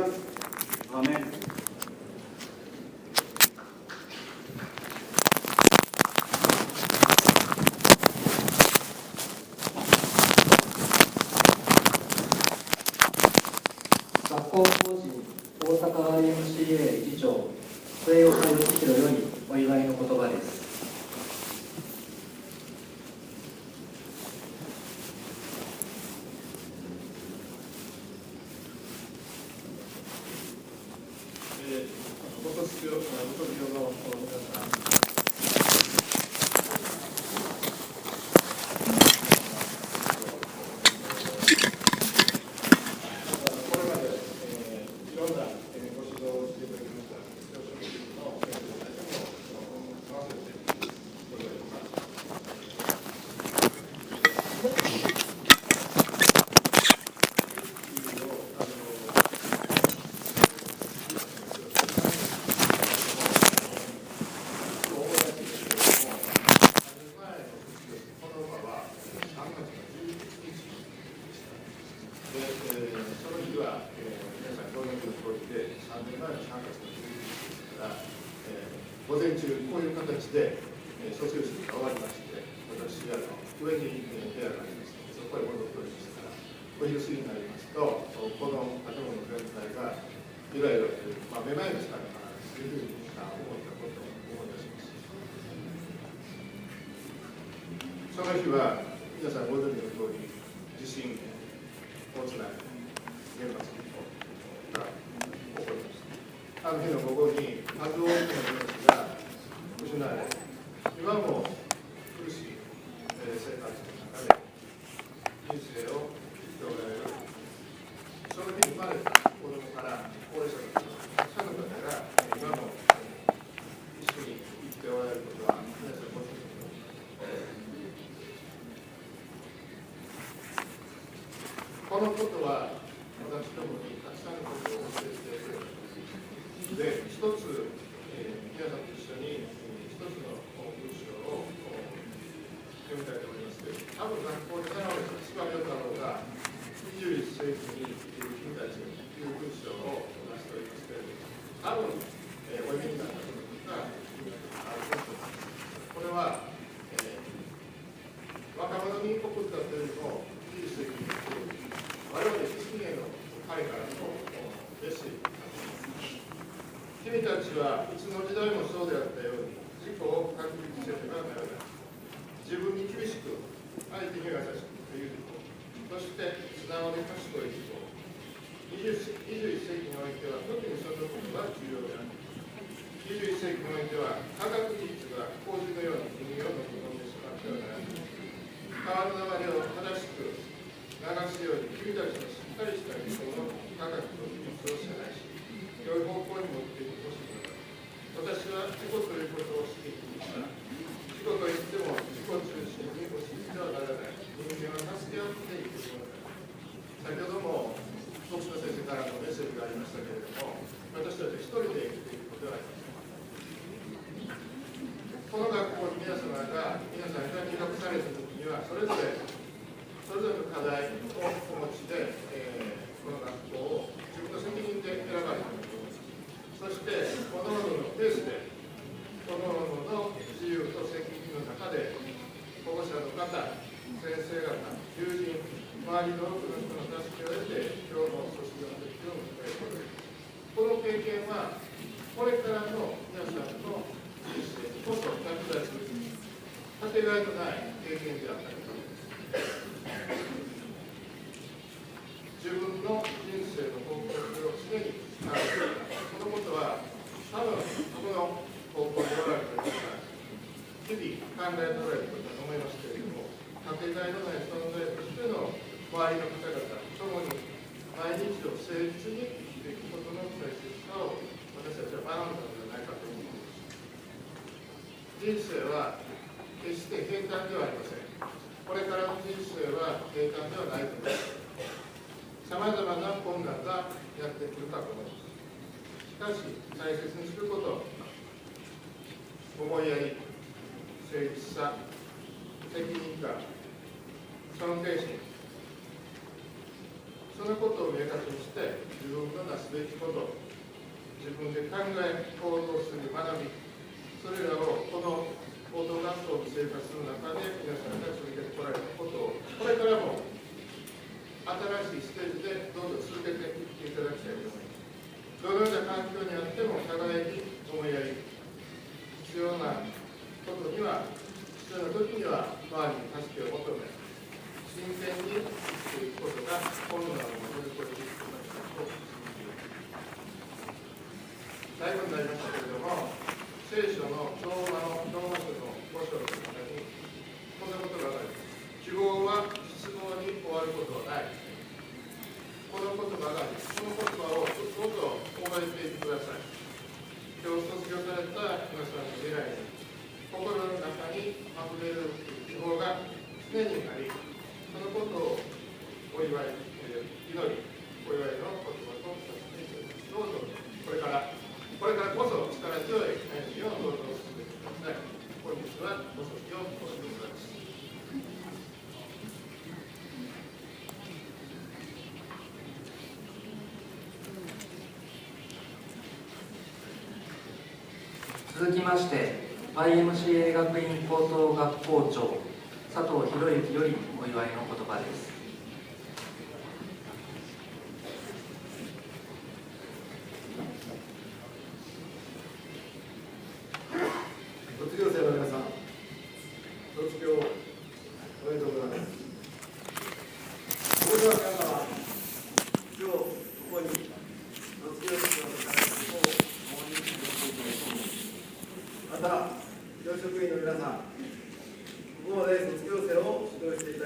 ます。アーメン。学校法人大阪 YMCA 議長末岡義弘よりお祝いの言葉です。ご卒業の皆さん、これまでいろんなご指導をしていただきました教職員の先生たちも合わせてございます。その日は、皆さんご存知の通りで3年前の3月の11日ですから、午前中こういう形で、卒業式が終わりまして、私上に、部屋がありますのでそこへ戻っておりましたから、お昼過ぎになりますとこの建物全体がゆらゆらという、めまいがしたのかなというふうに思ったことを思い出します。その日は皆さんご存知の通り地震大津波原発事故が起こりました。あの日の午後に数多くの命が失われ、今も苦しい生活の中で人生を生きておられる、その日に生まれた子供から高齢者の方、たくさんの方が今も一緒に生きておられることは皆さんご存知のこのことは私どもにたくさんのことを教えてくれたで、一つ、皆さんと一緒に一つの文章を読みたいと思いますけど、多分学校で習われた司馬遼太郎が21世紀に生きる君たちという文章を出しておりますけれども、多分、お読みになったことがあると思います。これは、若者に送ったというよりも21世紀に我々1年の彼からのメッセージです。君たちはいつの時代もそうであったように自己を確立せねばならない。自分に厳しく、相手に優しくということ、そして素直に賢い人。21世紀においては特にそのことが重要である。21世紀においては科学技術が工事のように国を飲み込んでしまってはならない。川の流れを正しく流すように君たちのしっかりした理想の科学と技術を支配し、良い方向に持っていってほしいのだ。私は自己ということを指摘した。自己といっても自己中心に押し付けてはならない。人間は助け合っていくものだ。先ほども徳島先生からのメッセージがありましたけれども、私たち一人で生きていくことではありません。この学校に皆さんが入学されたときにはそれぞれの課題をお持ちで、この学校を自分の責任で選ばれたと思います。そして各々のペースで各々の自由と責任の中で保護者の方、先生方、友人、周りの多くの人の助けを得て今日の卒業の時を迎えることです。この経験はこれからの皆さんの人生にこそ役立つかけがえのない経験であったりとかです。自分の人生の方向性を常に考えていた。このことは多分この高校におられる方が日々考えておられることだと思いますけれども、かけがえのない存在としての周りの方々ともに毎日を誠実に生きていくことの大切さを私たちは学んだのではないかと思います。人生は決して平坦ではありません。これからの人生は平坦ではないと思います。さまざまな困難がやってくるかと思います。しかし大切にすること、思いやり、誠実さ、責任感、尊敬心、そそのことを明確にして、自分のなすべきこと、自分で考え、行動する学び、それらをこの高等学校の生活の中で皆さんが続けてこられたことを、これからも新しいステージでどんどん続けていっていただきたいと思います。どのような環境にあっても互いに思いやり、必要なことには、必要な時には周りに助けを求め、真剣に生きていくことが困難を乗り越えていくことだと信じています。最後になりましたけれども、聖書のローマ書の5章の中にこんなことがあります。希望は失望に終わることはない。この言葉が、この言葉をどうぞ覚えていてください。今日卒業された皆さんの未来に、心の中にあふれる希望が常にあり、そのことをお祝い、祈り、お祝いの言葉とさせていただきます。どうぞこれからこそ力強い歩みをどうぞ進めてください。本日はご卒業おめでとうございます。続きまして YMCA 学院高等学校長佐藤博之よりお祝いの言葉です。